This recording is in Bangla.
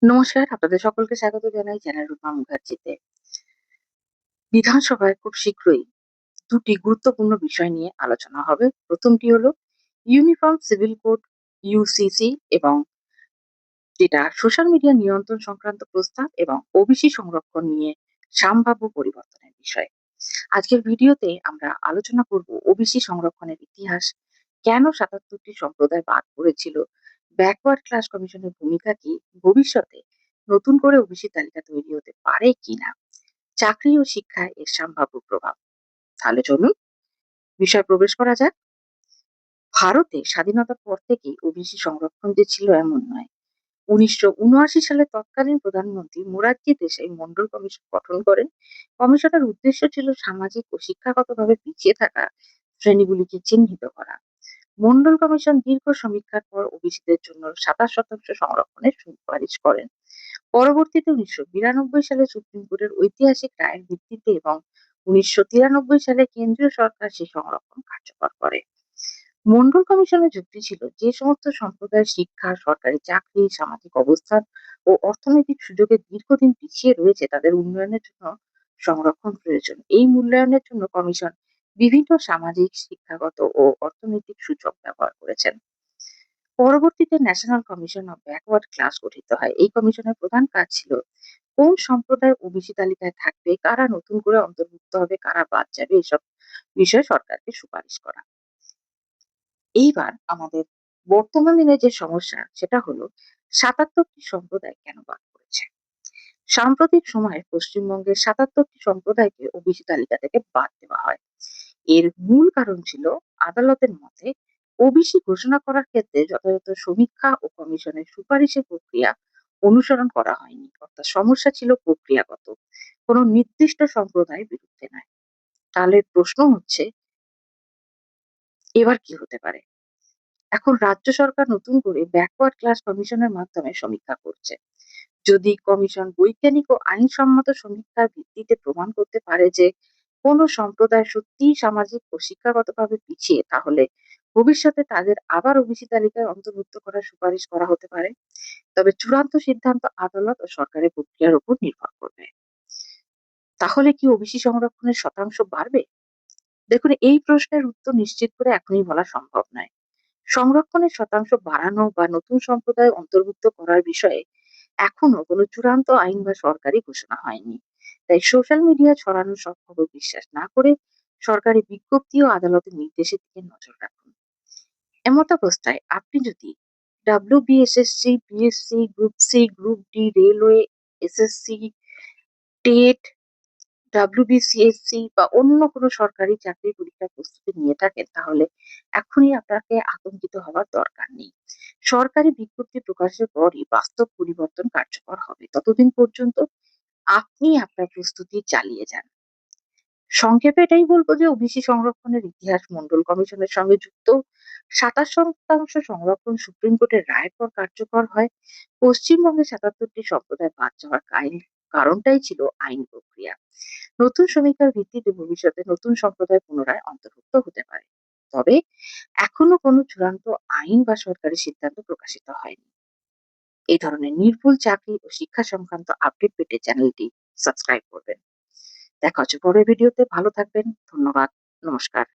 নমস্কার, আপনাদের সকলকে স্বাগত জানাই চ্যানেল রূপা মুখার্জিতে। বিধানসভায় খুব শীঘ্রই দুটি গুরুত্বপূর্ণ বিষয় নিয়ে আলোচনা হবে। প্রথমটি হলো ইউনিফর্ম সিভিল কোড ইউসিসি এবং যেটা সোশ্যাল মিডিয়া নিয়ন্ত্রণ সংক্রান্ত প্রস্তাব এবং ওবিসি সংরক্ষণ নিয়ে সম্ভাব্য পরিবর্তনের বিষয়। আজকের ভিডিওতে আমরা আলোচনা করব ওবিসি সংরক্ষণের ইতিহাস, কেন ৭৭টি সম্প্রদায় বাদ পড়েছিল, ব্যাকওয়ার্ড ক্লাস কমিশনের ভূমিকা কি, ভবিষ্যতে নতুন করে ওবিসি তালিকা তৈরি হতে পারে কিনা, চাকরি ও শিক্ষায় এর সম্ভাব্য প্রভাব। তাহলে চলুন বিষয় প্রবেশ করা যাক। ভারতে স্বাধীনতার পর থেকেই ওবিসি সংরক্ষণ যে ছিল এমন নয়। ১৯৭৯ সালে তৎকালীন প্রধানমন্ত্রী মোরারজি দেশাই মন্ডল কমিশন গঠন করেন। কমিশনের উদ্দেশ্য ছিল সামাজিক ও শিক্ষাগতভাবে পিছিয়ে থাকা শ্রেণীগুলিকে চিহ্নিত করা। মন্ডল কমিশন দীর্ঘ সমীক্ষার পর ওবিসিদের জন্য ২৭% সংরক্ষণের সুপারিশ করেন। পরবর্তীতে ১৯৯২ সালে সুপ্রিম কোর্টের ঐতিহাসিক রায়ের ভিত্তিতে এবং ১৯৯৩ সালে কেন্দ্রীয় সরকার সেই সংরক্ষণ কার্যকর করে। মন্ডল কমিশনের যুক্তি ছিল যে সমস্ত সম্প্রদায়ের শিক্ষা, সরকারি চাকরি, সামাজিক অবস্থান ও অর্থনৈতিক সুযোগে দীর্ঘদিন পিছিয়ে রয়েছে তাদের উন্নয়নের জন্য সংরক্ষণ প্রয়োজন। এই মূল্যায়নের জন্য কমিশন বিভিন্ন সামাজিক, শিক্ষাগত ও অর্থনৈতিক সূচক ব্যবহার করেছেন। পরবর্তীতে national commission of backward class গঠিত হয়। এই কমিশনের প্রধান কাজ ছিল কোন সম্প্রদায় ওবিসি তালিকায় থাকবে, কারা নতুন করে অন্তর্ভুক্ত হবে, কারা বাদ যাবে, এসব বিষয়ে সরকারকে সুপারিশ করা। এইবার আমাদের বর্তমান দিনে যে সমস্যা সেটা হলো ৭৭টি সম্প্রদায় কেন বাদ পড়েছে। সাম্প্রতিক সময়ে পশ্চিমবঙ্গের ৭৭টি সম্প্রদায়কে ওবিসি তালিকা থেকে বাদ দেওয়া হয়। এর মূল কারণ ছিল আদালতের মতে ওবিসি ঘোষণা করার ক্ষেত্রে যথাযথ সমীক্ষা ও কমিশনের সুপারিশের প্রক্রিয়া অনুসরণ করা হয়নি। অর্থাৎ সমস্যা ছিল প্রক্রিয়াগত, কোনো নির্দিষ্ট সম্প্রদায়ের বিরুদ্ধে নয়। তাহলে প্রশ্ন হচ্ছে এবার কি হতে পারে। এখন রাজ্য সরকার নতুন করে ব্যাকওয়ার্ড ক্লাস কমিশনের মাধ্যমে সমীক্ষা করছে। যদি কমিশন বৈজ্ঞানিক ও আইনসম্মত সমীক্ষার ভিত্তিতে প্রমাণ করতে পারে যে কোন সম্প্রদায় সত্যিই সামাজিক ও শিক্ষাগতভাবে পিছিয়ে, তাহলে ভবিষ্যতে তাদের আবার ওবিসি তালিকায় অন্তর্ভুক্ত করার সুপারিশ করা হতে পারে। তবে চূড়ান্ত সিদ্ধান্ত আদালত ও সরকারের প্রক্রিয়ার উপর নির্ভর করবে। তাহলে কি ওবিসি সংরক্ষণের শতাংশ বাড়বে? দেখুন, এই প্রশ্নের উত্তর নিশ্চিত করে এখনই বলা সম্ভব নয়। সংরক্ষণের শতাংশ বাড়ানো বা নতুন সম্প্রদায় অন্তর্ভুক্ত করার বিষয়ে এখনো কোনো চূড়ান্ত আইন বা সরকারি ঘোষণা হয়নি। তাই সোশ্যাল মিডিয়া ছড়ানো সব খবর বিশ্বাস না করে সরকারি বিজ্ঞপ্তি ও আদালতের নির্দেশের দিকে নজর রাখুন। এমত অবস্থায় আপনি যদি WBSSC, BSC, group C, group D, railway, SSC, TET, WBCSC বা অন্য কোনো সরকারি চাকরির পরীক্ষার প্রস্তুতি নিয়ে থাকেন, তাহলে এখনই আপনাকে আতঙ্কিত হওয়ার দরকার নেই। সরকারি বিজ্ঞপ্তি প্রকাশের পরই বাস্তব পরিবর্তন কার্যকর হবে। ততদিন পর্যন্ত আপনি আপনার প্রস্তুতি চালিয়ে যান। সংক্ষেপে এটাই বলবো যে ওবিসি সংরক্ষণের ইতিহাস মন্ডল কমিশনের সঙ্গে যুক্ত। ২৭% সংরক্ষণ সুপ্রিম কোর্টের রায়ের পর কার্যকর হয়। পশ্চিমবঙ্গে ৭৭টি সম্প্রদায় বাদ যাওয়ার কারণটাই ছিল আইন প্রক্রিয়া। নতুন সমীক্ষার ভিত্তিতে ভবিষ্যতে নতুন সম্প্রদায় পুনরায় অন্তর্ভুক্ত হতে পারে। তবে এখনো কোনো চূড়ান্ত আইন বা সরকারি সিদ্ধান্ত প্রকাশিত হয়নি। এই ধরনের নির্ভুল চাকরি ও শিক্ষা সংক্রান্ত আপডেট পেতে চ্যানেলটি সাবস্ক্রাইব করবেন। দেখা হচ্ছে পরের ভিডিওতে। ভালো থাকবেন। ধন্যবাদ। নমস্কার।